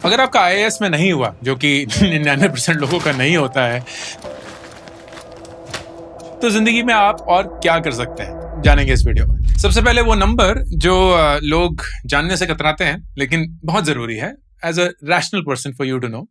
अगर आपका आईएएस में नहीं हुआ, जो कि 99% लोगों का नहीं होता है, तो जिंदगी में आप और क्या कर सकते हैं, जानेंगे इस वीडियो में। सबसे पहले वो नंबर जो लोग जानने से कतराते हैं, लेकिन बहुत जरूरी है as a rational person for you to know,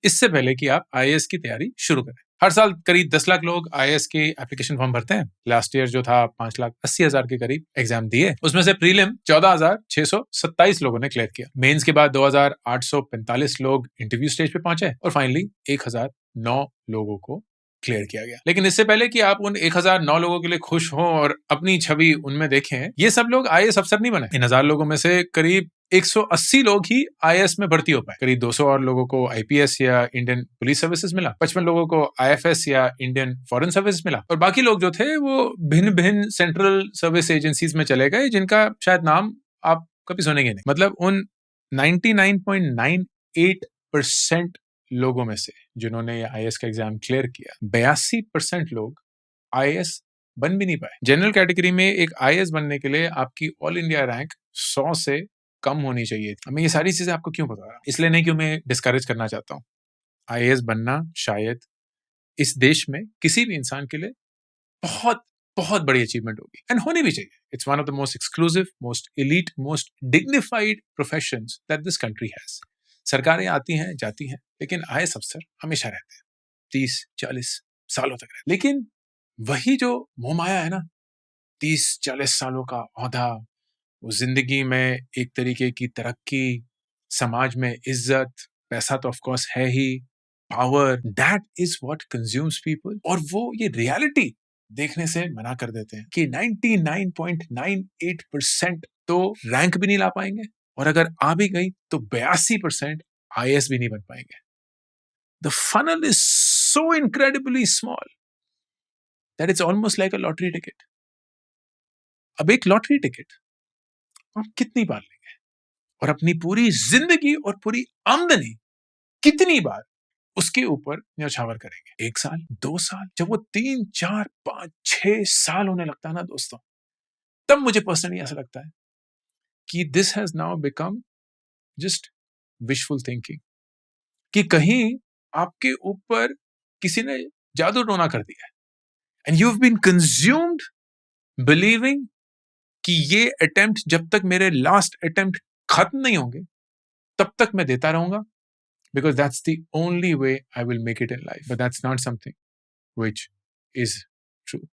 इससे पहले कि आप आईएएस की तैयारी शुरू करें। हर साल करीब 10 लाख लोग आईएएस के एप्लीकेशन फॉर्म भरते हैं। लास्ट ईयर जो था 5,80,000 के करीब एग्जाम दिए, उसमें से प्रीलिम 14,627 लोगों ने क्लियर किया। मेंस के बाद 2,845 लोग इंटरव्यू स्टेज पे पहुंचे और फाइनली 1,009 लोगों को क्लियर किया गया। लेकिन इससे पहले कि आप उन 1,009 लोगों के लिए खुश हों और अपनी छवि उनमें देखें, ये सब लोग आईएएस अफसर नहीं बने। इन 1,000 लोगों में से करीब 180 लोग ही आईएएस में भर्ती हो पाए। करीब 200 और लोगों को आईपीएस या इंडियन पुलिस सर्विसेज मिला, 55 लोगों को आईएफएस या इंडियन फॉरेन सर्विस मिला, और बाकी लोग जो थे वो भिन्न भिन्न सेंट्रल सर्विस एजेंसीज में चले गए, जिनका शायद नाम आप कभी सुनेंगे नहीं। मतलब उन 99.98% लोगों में से जिन्होंने आईएएस का एग्जाम क्लियर किया, 82% लोग आईएएस बन भी नहीं पाए। जनरल कैटेगरी में एक आईएएस बनने के लिए आपकी ऑल इंडिया रैंक 100 से कम होनी चाहिए। मैं ये सारी चीजें आपको क्यों बता रहा हूं? इसलिए नहीं कि मैं डिस्करेज करना चाहता हूं। आईएएस बनना शायद इस देश में किसी भी इंसान के लिए बहुत बहुत बड़ी अचीवमेंट होगी, एंड होनी भी चाहिए। It's one of the most exclusive, most elite, most dignified professions that this country has. सरकारें आती हैं जाती हैं, लेकिन आईएएस अफसर हमेशा रहते हैं, 30-40 सालों तक रहते हैं। लेकिन वही जो मोहमाया है ना, 30-40 सालों का औहदा, वो जिंदगी में एक तरीके की तरक्की, समाज में इज्जत, पैसा तो ऑफ कोर्स है ही, power, that is what consumes people. और वो ये रियलिटी देखने से मना कर देते हैं कि 99.98% तो रैंक भी नहीं ला पाएंगे, और अगर आ भी गई तो 82% आईएएस भी नहीं बन पाएंगे। The funnel is so incredibly small that it's almost like a lottery ticket. अब एक लॉटरी टिकट आप कितनी बार लेंगे, और अपनी पूरी जिंदगी और पूरी आमदनी कितनी बार उसके ऊपर न्यौछावर करेंगे? 1 साल, 2 साल, जब वो 3, 4, 5, 6 साल होने लगता है ना दोस्तों, तब मुझे पर्सनली ऐसा लगता है कि this has now become just wishful thinking, कि कहीं आपके ऊपर किसी ने जादू टोना कर दिया है, and you have been consumed believing कि ये अटेम्प्ट जब तक मेरे लास्ट अटेम्प्ट खत्म नहीं होंगे तब तक मैं देता रहूंगा, because that's the only way I will make it in life. But that's not something which is true,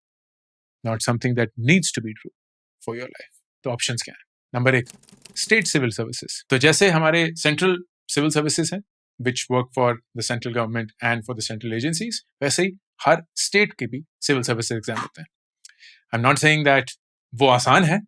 not something that needs to be true for your life. तो ऑप्शंस क्या है? Number 1, state civil services. तो जैसे हमारे central civil services हैं which work for the central government and for the central agencies, वैसे ही हर state के भी सिविल सर्विसेज एग्जाम होते हैं। I'm not saying that वो आसान है,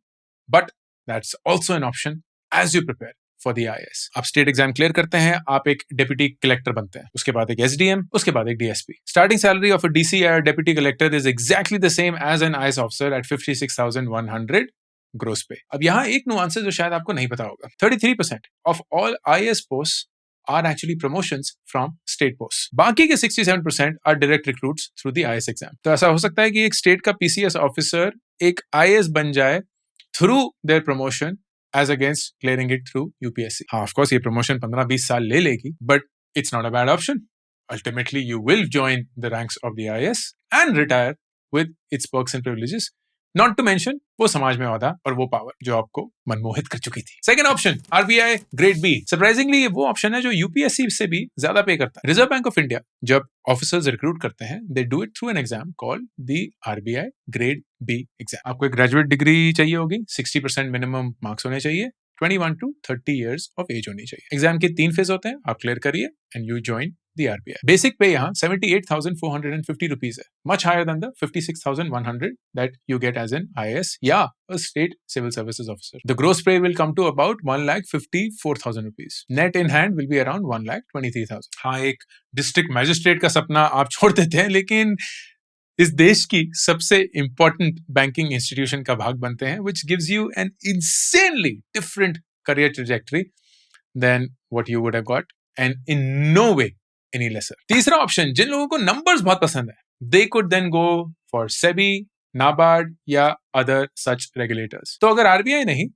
but that's also an option as you prepare for the IAS. आप स्टेट एग्जाम क्लियर करते हैं, आप एक डेप्यूटी कलेक्टर बनते हैं, उसके बाद एक एसडीएम, उसके बाद एक DSP. Starting salary of a DC और deputy collector is exactly the same as an IAS officer at 56,100 gross pay. अब यहाँ एक नुआंस है जो शायद आपको नहीं पता होगा। 33% of all IAS post are actually promotions from state posts. बाकी के 67% are direct recruits through the IAS exam. तो ऐसा हो सकता है कि एक स्टेट का पीसीएस ऑफिसर एक आईएएस बन जाए through their promotion as against clearing it through UPSC. हाँ, of course ये promotion 15-20 साल ले लेगी, but it's not a bad option. Ultimately, you will join the ranks of the IAS and retire with its perks and privileges. Not to mention वो समाज में औहदा और वो पावर जो आपको मनमोहित कर चुकी थी। Second option, RBI grade B. Surprisingly ये वो ऑप्शन है जो यूपीएससी से भी ज्यादा पे करता है। रिजर्व बैंक ऑफ इंडिया जब ऑफिसर्स रिक्रूट करते हैं, they do it through an exam called the RBI grade B exam. आपको एक ग्रेजुएट डिग्री चाहिए होगी, 60% मिनिमम मार्क्स होने चाहिए, 21 to 30 years of age होनी चाहिए। एग्जाम के 3 फेज होते हैं, आप क्लियर करिए and you join the RBI. Basic pay यहाँ 78,450 rupees है, much higher than the 56,100 that you get as an IAS या a state civil services officer. The gross pay will come to about 1,54,000 rupees. Net in hand will be around 1,23,000. हाँ, एक district magistrate का सपना आप छोड़ देते हैं, लेकिन इस देश की सबसे important banking institution का भाग बनते हैं, which gives you an insanely different career trajectory than what you would have got, and in no way any lesser. तीसरा ऑप्शन, जिन लोगों को नंबर्स बहुत पसंद है, they could then go for SEBI, NABARD या other such regulators. तो अगर RBI नहीं,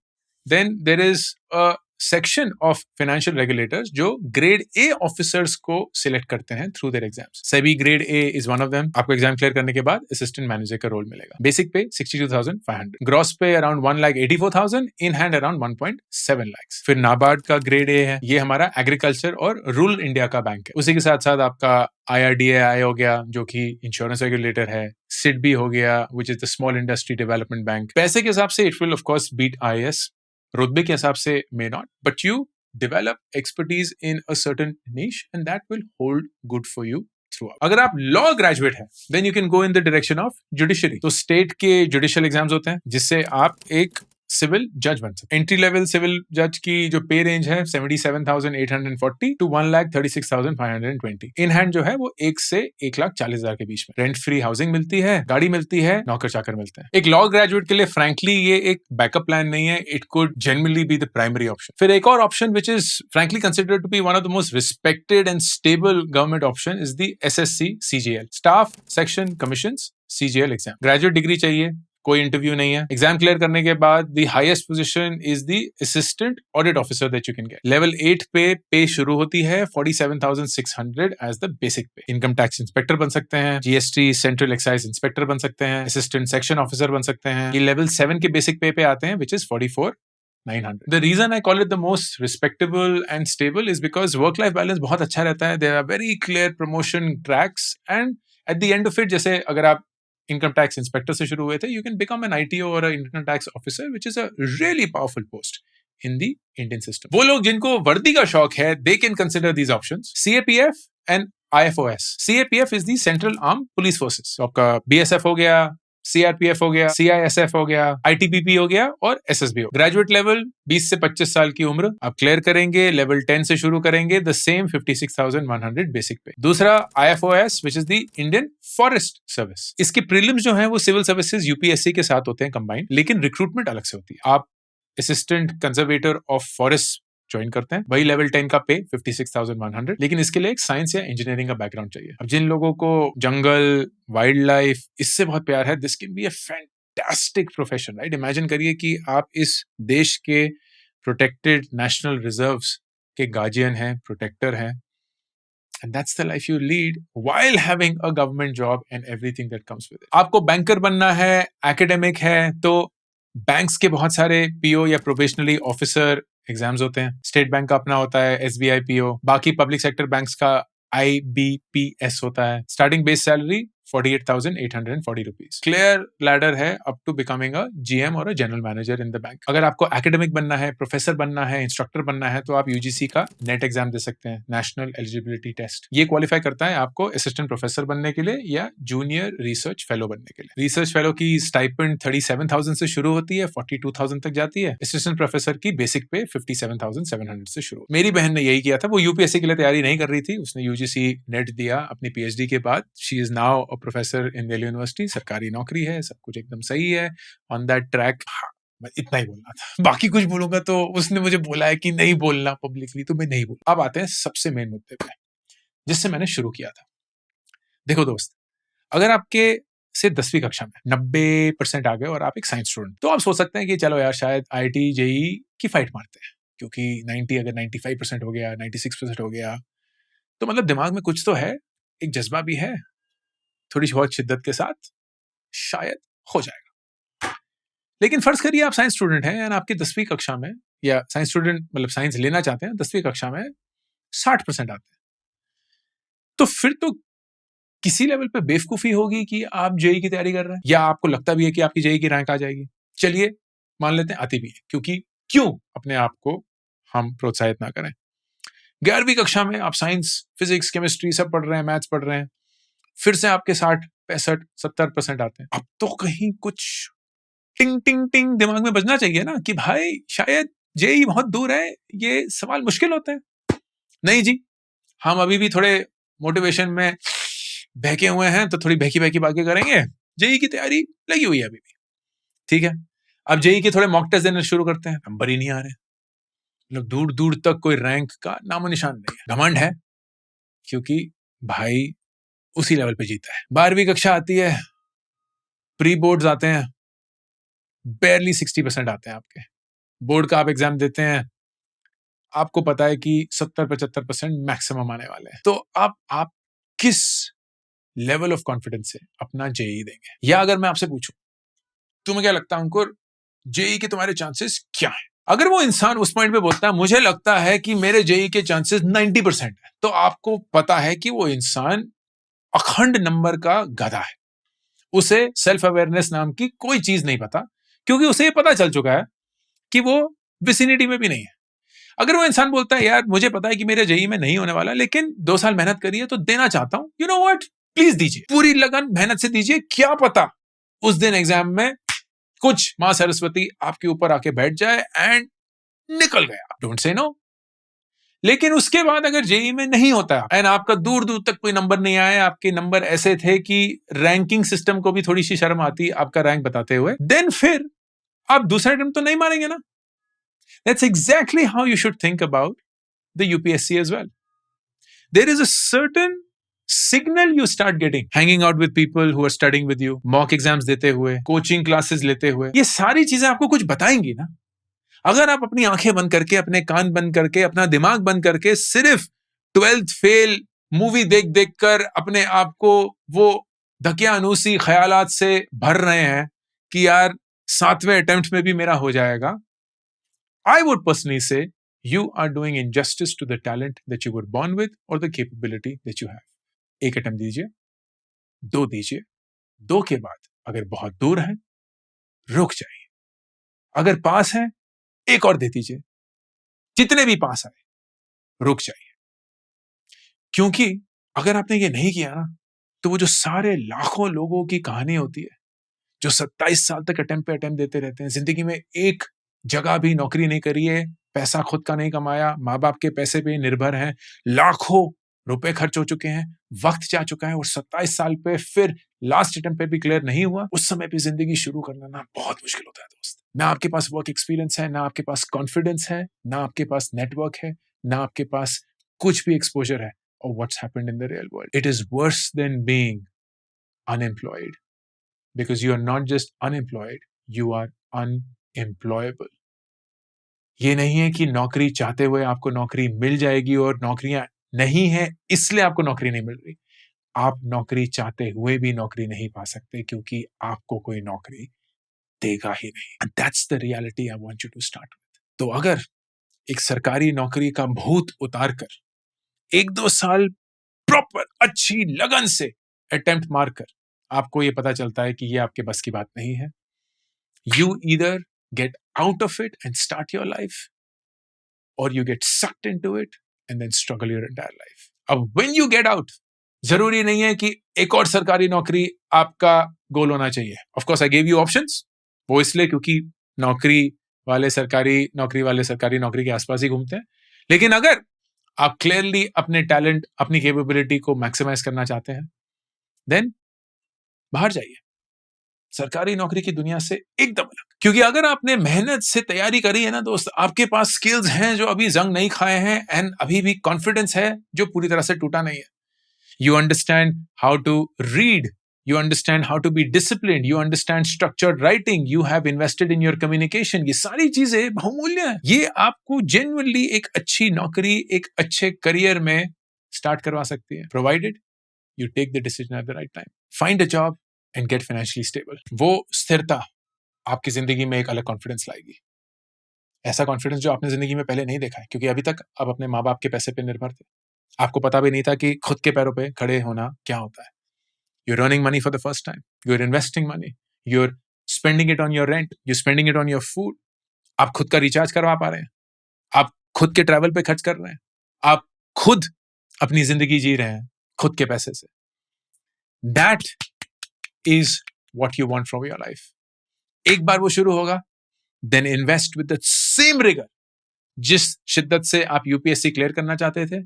then there is a section of financial regulators जो ग्रेड ए ऑफिसर्स को सिलेक्ट करते हैं through their exams. SEBI grade A is one of them. आपको exam clear करने के बाद असिस्टेंट मैनेजर का रोल मिलेगा. बेसिक पे 62,500, ग्रॉस पे around 1,84,000, in hand around 1.7 lakhs. फिर नाबार्ड का ग्रेड ए है, ये हमारा एग्रीकल्चर और रूरल इंडिया का बैंक है. उसी के साथ साथ आपका IRDAI हो गया जो कि इंश्योरेंस रेगुलेटर है. सिडबी हो गया which is the small industry development bank. पैसे के हिसाब से it will of course beat IAS. रुतबे के हिसाब से may not, but you develop expertise in a certain niche and that will hold good for you throughout. अगर आप लॉ ग्रेजुएट हैं then you can go in the direction of judiciary. तो state के judicial exams होते हैं जिससे आप एक सिविल जज बन सकते. एंट्री लेवल सिविल जज की जो पे रेंज है 77,840 to 1,36,520. इन हैंड जो है वो 1 से 1,40,000 के बीच में. रेंट फ्री हाउसिंग मिलती है, गाड़ी मिलती है, नौकर चाकर मिलते हैं. एक लॉ ग्रेजुएट के लिए फ्रैंकली ये एक बैकअप प्लान नहीं है. It could generally be the primary option. फिर एक और option which is frankly considered to be one of the most respected and stable government option is the SSC CGL, staff section commissions CGL exam. Graduate degree चाहिए, कोई interview नहीं है. Exam clear करने के बाद the highest position is the assistant audit officer that you can get. Level 8 पे शुरू होती है 47,600 एज द बेसिक पे. इनकम टैक्स इंस्पेक्टर बन सकते हैं, GST सेंट्रल एक्साइज इंस्पेक्टर बन सकते हैं, असिस्टेंट सेक्शन ऑफिसर बन सकते हैं. ये लेवल 7 के बेसिक पे आते हैं which is 44,900. The reason I call it the most respectable and stable is because work-life balance बहुत अच्छा रहता है. There are very clear promotion tracks and at the end of it, जैसे अगर आप इनकम टैक्स इंस्पेक्टर से शुरू हुए थे, you can become an ITO और income tax officer which is a really powerful post in the Indian system. वो लोग जिनको वर्दी का शौक है they can consider these options. CAPF and IFOS. CAPF is the central arm police forces. आपका BSF हो गया, CRPF हो गया, CISF हो गया, ITBP हो गया और SSB हो. ग्रेजुएट लेवल 20 से 25 साल की उम्र आप क्लियर करेंगे. लेवल 10 से शुरू करेंगे, द सेम 56,100 बेसिक पे. दूसरा IFOS which is the Indian forest service. इसके प्रीलिम्स जो है वो सिविल सर्विसेज UPSC के साथ होते हैं कंबाइंड, लेकिन रिक्रूटमेंट अलग से होती है. आप assistant conservator of forest join करते हैं, वही लेवल 10 का पे 56,100, लेकिन इसके लिए एक साइंस या इंजीनियरिंग का बैकग्राउंड चाहिए. अब जिन लोगों को जंगल, वाइल्ड लाइफ इससे बहुत प्यार है, this can be a fantastic profession, right? Imagine करिए कि आप इस देश के प्रोटेक्टेड नेशनल रिजर्व्स के गार्जियन हैं, प्रोटेक्टर हैं, and that's the life you lead while having a government job and everything that comes with it. आपको बैंकर बनना है, एकेडमिक है, तो बैंक्स के बहुत सारे PO या प्रोबेशनरी ऑफिसर एग्जाम्स होते हैं. स्टेट बैंक का अपना होता है SBI PO. बाकी पब्लिक सेक्टर बैंक्स का IBPS होता है. Starting base salary 48,840 rupees. Clear ladder है up to becoming a GM और अ general manager in the bank. अगर आपको एकेडमिक बनना है, प्रोफेसर बनना है, इंस्ट्रक्टर बनना है, तो आप UGC का नेट एग्जाम दे सकते हैं, नेशनल एलिजिबिलिटी टेस्ट. ये क्वालिफाई करता है आपको असिस्टेंट प्रोफेसर बनने के लिए या जूनियर रिसर्च फेलो बनने के लिए. रिसर्च फेलो की स्टाइपेंड 37,000 से शुरू होती है, 42,000 तक जाती है. असिस्टेंट प्रोफेसर की बेसिक पे 57,700 से शुरू. मेरी बहन ने यही किया था. वो UPSC के लिए तैयारी नहीं कर रही थी, उसने UGC नेट दिया अपनी PhD के बाद. She is now professor in Delhi university. सरकारी नौकरी है, सब कुछ एकदम सही है, ऑन दैट ट्रैक. मैं इतना ही बोलना था, बाकी कुछ बोलूंगा तो उसने मुझे बोला है कि नहीं बोलना पब्लिकली, तो मैं नहीं बोल. अब आते हैं सबसे मेन मुद्दे पे जिससे मैंने शुरू किया था. देखो दोस्त, अगर आपके से 10वीं कक्षा में 90% आ गए और आप एक साइंस स्टूडेंट, तो आप सोच सकते हैं कि चलो यार शायद IIT JEE की फाइट मारते हैं, क्योंकि 90 अगर 95% हो गया, 96% हो गया, तो मतलब दिमाग में कुछ तो है, एक जज्बा भी है, थोड़ी बहुत शिद्दत के साथ शायद हो जाएगा. लेकिन फर्ज करिए आप साइंस स्टूडेंट हैं और आपके 10वीं कक्षा में, या साइंस स्टूडेंट मतलब साइंस लेना चाहते हैं, 10वीं कक्षा में 60% आते हैं, तो फिर तो किसी लेवल पे बेवकूफी होगी कि आप JEE की तैयारी कर रहे हैं, या आपको लगता भी है कि आपकी JEE की रैंक आ जाएगी. चलिए मान लेते हैं आती भी है, क्योंकि क्यों अपने आप को हम प्रोत्साहित ना करें. 11वीं कक्षा में आप साइंस, फिजिक्स, केमिस्ट्री सब पढ़ रहे हैं, मैथ्स पढ़ रहे हैं, फिर से आपके 60, 65, 70% आते हैं. अब तो कहीं कुछ टिंग टिंग टिंग दिमाग में बजना चाहिए ना कि भाई शायद JEE बहुत दूर है, ये सवाल मुश्किल होते हैं. नहीं जी, हम अभी भी थोड़े मोटिवेशन में बहके हुए हैं, तो थोड़ी बहकी बहकी बातें करेंगे. JEE की तैयारी लगी हुई है अभी भी, ठीक है. अब JEE के थोड़े मॉक टेस्ट देने शुरू करते हैं, नंबर ही नहीं आ रहे, मतलब दूर दूर तक कोई रैंक का नामो निशान नहीं है. घमंड है, क्योंकि भाई उसी लेवल पे जीता है. 12वीं कक्षा आती है, प्री बोर्ड्स आते हैं, barely 60% आते हैं आपके. बोर्ड का आप एग्जाम देते हैं, आपको पता है कि 70-75% मैक्सिमम आने वाले हैं, तो आप किस लेवल ऑफ कॉन्फिडेंस से अपना जेई देंगे? या अगर मैं आपसे पूछूं, तुम्हें क्या लगता है अंकुर, जेई के तुम्हारे चांसेस क्या है? अगर वो इंसान उस पॉइंट पे बोलता है मुझे लगता है कि मेरे जेई के चांसेस 90% है, तो आपको पता है कि वो इंसान अखंड नंबर का गधा है। उसे सेल्फ अवेयरनेस नाम की कोई चीज नहीं पता, क्योंकि उसे ये पता चल चुका है कि वो विसिनिटी में भी नहीं है। अगर वो इंसान बोलता है यार मुझे पता है कि मेरे जेई में नहीं होने वाला, लेकिन 2 साल मेहनत करी है तो देना चाहता हूं, यू नो व्हाट, प्लीज दीजिए, पूरी लगन मेहनत से दीजिए, क्या पता उस दिन एग्जाम में कुछ मां सरस्वती आपके ऊपर आके बैठ जाए एंड निकल गया, डोंट से नो। लेकिन उसके बाद अगर जेई में नहीं होता एंड आपका दूर दूर तक कोई नंबर नहीं आया, आपके नंबर ऐसे थे कि रैंकिंग सिस्टम को भी थोड़ी सी शर्म आती आपका रैंक बताते हुए, देन फिर आप दूसरा अटेम्प्ट तो नहीं मारेंगे ना। That's exactly how you should think about the UPSC as well. There is a certain signal you start getting hanging out with people who are studying with you, mock exams देते हुए, coaching classes लेते हुए, ये सारी चीजें आपको कुछ बताएंगी ना। अगर आप अपनी आंखें बंद करके, अपने कान बंद करके, अपना दिमाग बंद करके सिर्फ 12th फेल मूवी देख देख कर अपने आप को वो धकियानूसी ख्यालात से भर रहे हैं कि यार 7वें अटेम्प्ट में भी मेरा हो जाएगा, I would personally say you are doing injustice to the talent that you were born with or the capability that you have. एक अटेम्प्ट दीजिए, 2 दीजिए, 2 के बाद अगर बहुत दूर है रुक जाइए, अगर पास है एक और दे दीजिए, जितने भी पास आए रुक जाइए। क्योंकि अगर आपने ये नहीं किया ना, तो वो जो सारे लाखों लोगों की कहानी होती है जो 27 साल तक अटेम्प्ट पे अटेम्प्ट देते रहते हैं, जिंदगी में एक जगह भी नौकरी नहीं करी है, पैसा खुद का नहीं कमाया, माँ बाप के पैसे पे निर्भर हैं, लाखों रुपए खर्च हो चुके हैं, वक्त जा चुका है और 27 साल पे फिर लास्ट अटेम्प्ट पे भी क्लियर नहीं हुआ, उस समय पे जिंदगी शुरू करना ना बहुत मुश्किल होता है दोस्त। ना आपके पास वर्क एक्सपीरियंस है, ना आपके पास कॉन्फिडेंस है, ना आपके पास नेटवर्क है, ना आपके पास कुछ भी एक्सपोजर है of what's happened in the real world. It is worse than being unemployed, because you are not just unemployed, you are unemployable. ये नहीं है कि नौकरी चाहते हुए आपको नौकरी मिल जाएगी और नौकरियां नहीं है इसलिए आपको नौकरी नहीं मिल रही। आप नौकरी चाहते हुए भी नौकरी नहीं पा सकते क्योंकि आपको कोई नौकरी देगा ही नहीं। And that's the reality I want you to start with. तो अगर एक सरकारी नौकरी का भूत उतार कर 1-2 साल प्रॉपर अच्छी लगन से अटेम्प्ट मारकर आपको ये पता चलता है कि ये आपके बस की बात नहीं है, you either get out of it and start your life और you get sucked into it and then struggle your entire life. अब व्हेन यू गेट आउट, जरूरी नहीं है कि एक और सरकारी नौकरी आपका गोल होना चाहिए। Of course I give you options, वो इसलिए क्योंकि नौकरी वाले सरकारी नौकरी के आसपास ही घूमते हैं। लेकिन अगर आप क्लियरली अपने टैलेंट, अपनी कैपेबिलिटी को मैक्सिमाइज करना चाहते हैं, देन बाहर जाइए, सरकारी नौकरी की दुनिया से एकदम अलग। क्योंकि अगर आपने मेहनत से तैयारी करी है ना दोस्त, आपके पास स्किल्स हैं जो अभी जंग नहीं खाए हैं एंड अभी भी कॉन्फिडेंस है जो पूरी तरह से टूटा नहीं है। You understand how to read, you understand how to be disciplined, you understand structured writing, you have invested in your communication, ये सारी चीजें बहुमूल्य हैं। ये आपको genuinely एक अच्छी नौकरी, एक अच्छे करियर में स्टार्ट करवा सकती है, provided you take the decision at the right time. Find a job and get financially stable. वो स्थिरता आपकी जिंदगी में एक अलग कॉन्फिडेंस लाएगी, ऐसा कॉन्फिडेंस जो आपने जिंदगी में पहले नहीं देखा है, क्योंकि अभी तक आप अपने माँ बाप के पैसे पे निर्भर थे, आपको पता भी नहीं था कि खुद के पैरों पे खड़े होना क्या होता है। You're earning money for the first time. You're investing money. You're spending it on your rent. You're spending it on your food. आप खुद का रिचार्ज करवा पा रहे हैं, आप खुद के ट्रैवल पे खर्च कर रहे हैं, आप खुद अपनी जिंदगी जी रहे हैं खुद के पैसे से। That is what you want from your life. एक बार वो शुरू होगा, then invest with the same rigor. जिस शिद्दत से आप यूपीएससी क्लियर करना चाहते थे,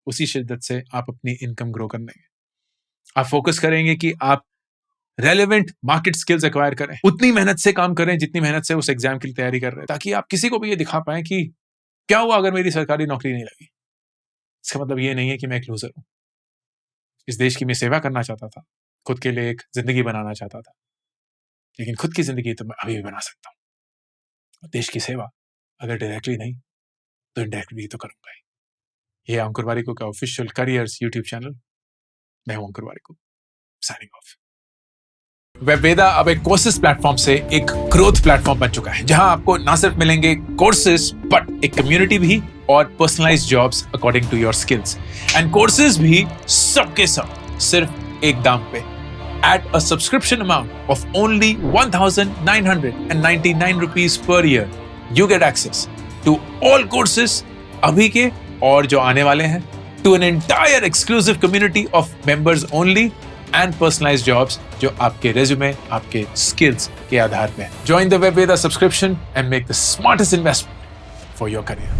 उसी शिद्दत से आप अपनी इनकम ग्रो करने हैं। आप फोकस करेंगे कि आप रेलेवेंट मार्केट स्किल्स एक्वायर करें, उतनी मेहनत से काम करें जितनी मेहनत से उस एग्जाम की तैयारी कर रहे हैं, ताकि आप किसी को भी ये दिखा पाएं कि क्या हुआ अगर मेरी सरकारी नौकरी नहीं लगी। इसका मतलब ये नहीं है कि मैं एक लूजर हूं। इस देश की मैं सेवा करना चाहता था, खुद के लिए एक जिंदगी बनाना चाहता था, लेकिन खुद की जिंदगी तो मैं अभी भी बना सकता हूं। देश की सेवा अगर डायरेक्टली नहीं तो इनडायरेक्टली तो करूंगा ही। ये अंकुर वारिको का ऑफिशियल करियर्स यूट्यूब चैनल। मैं हूं अंकुर वारिको, साइनिंग ऑफ। वेबवेदा अब एक कोर्सेज प्लेटफॉर्म से एक ग्रोथ प्लेटफॉर्म बन चुका है, जहां आपको ना सिर्फ मिलेंगे कोर्सेज बट एक कम्युनिटी भी और personalised jobs according to your skills. And courses भी सबके सब सिर्फ एक दाम पे। At a subscription amount of only 1,999 rupees per year, you get access to all courses अभी के और जो आने वाले हैं, to an entire exclusive community of members only and personalized jobs जो आपके resume, आपके skills के आधार पे हैं। Join the Webveda subscription and make the smartest investment for your career.